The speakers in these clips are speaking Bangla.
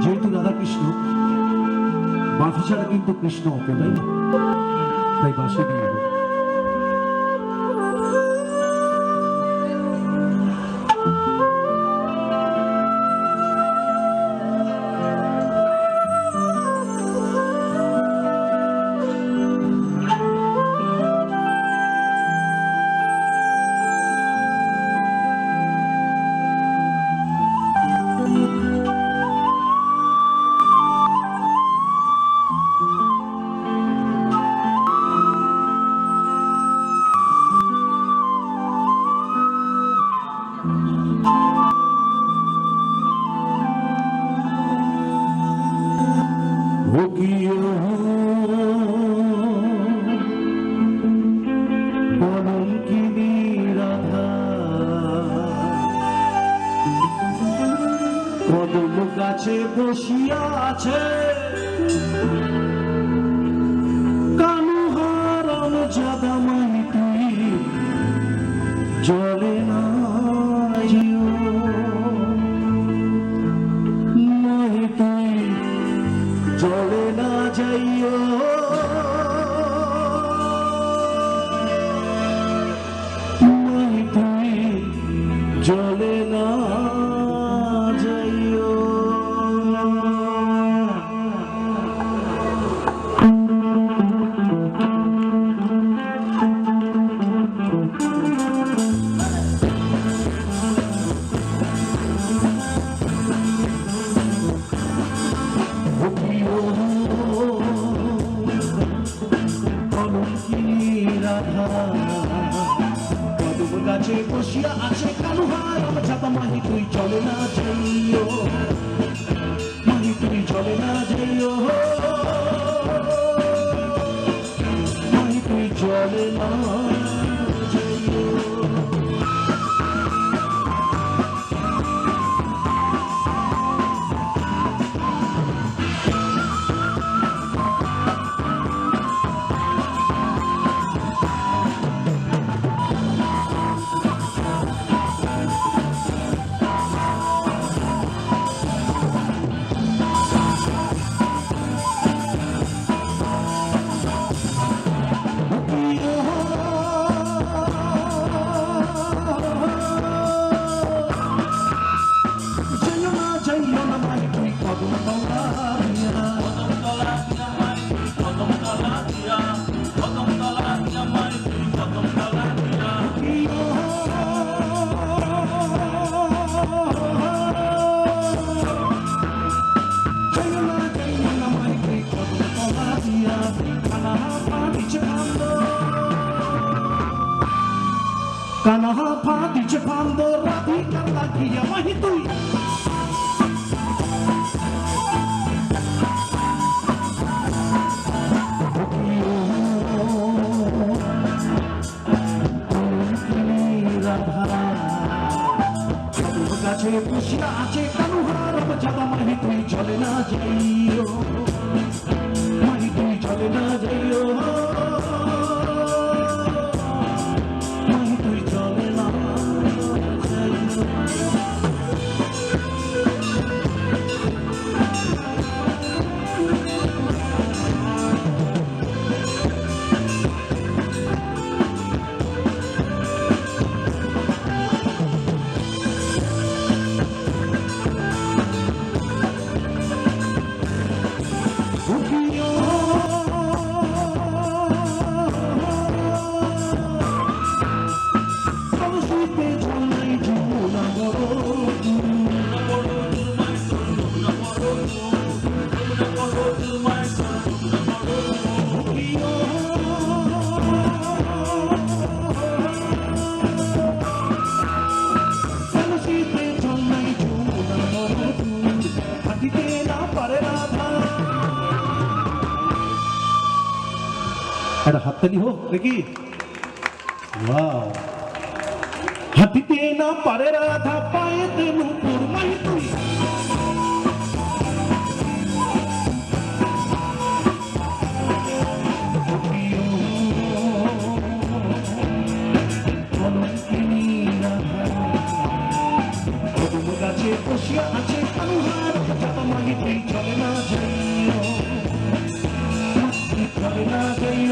যেহেতু রাধা কৃষ্ণ বাঁশি ছাড়া কিন্তু কৃষ্ণ ওকে, তাই না? তাই বাঁশি দিয়ে কদম গাছে বসিয়া আছে কানু হারাম জাদা মাহি তুই জলে না জিও মাহি তুই জলে না যাইও মাহি তুই জলে না কদম গাছে বসিয়া আছে কানু হারাম জাদা মাহি তুই চলে না যাইও মাহি তুই চলে না যাইও মাহি তুই চলে না যাইও কানাহা ফাঁদিছে ফান্দ রাধিকার লাগিয়া মাহি তুই গাছে বসিয়া আছে কানু হারাম জাদা মাহি তুই চলে না যাইও মাহি তুই চলে না যাইও মাহি তুই চলে না যাইও একটা হাততালি হোক দেখি। ওয়াও, হাতিতে না পারে রাধা পায়েতে নূপুর মাহি তুই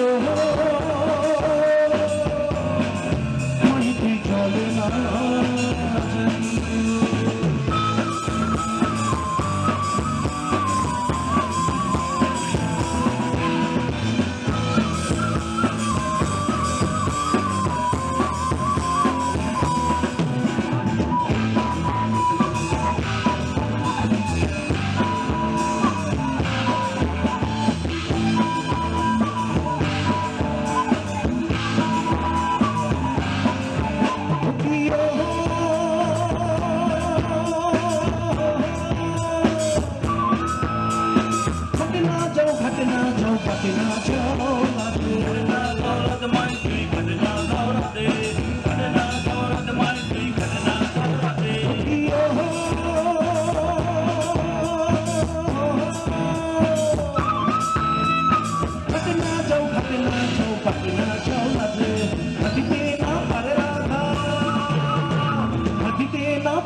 যাইও মাহি তুই চলে না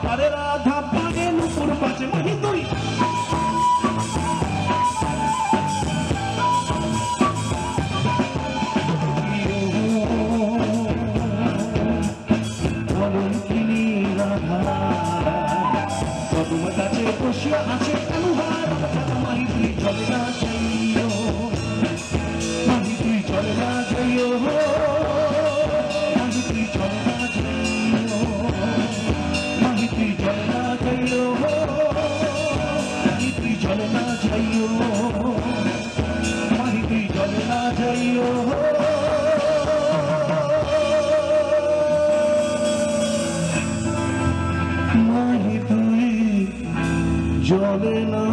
পারে রাধা পারে নুপুর পাচে মাহি তুই কদম গাছে বসিয়া আছে কানুহার মাহি তুই চলে না যাইও মাহি তুই চলে না যাইও মাহি তুই চলে না যাইও মাহি তুই চলে না যাইও মাহি তুই চলে না যাইও মাহি তুই চলে না যাইও মাহি তুই চলে না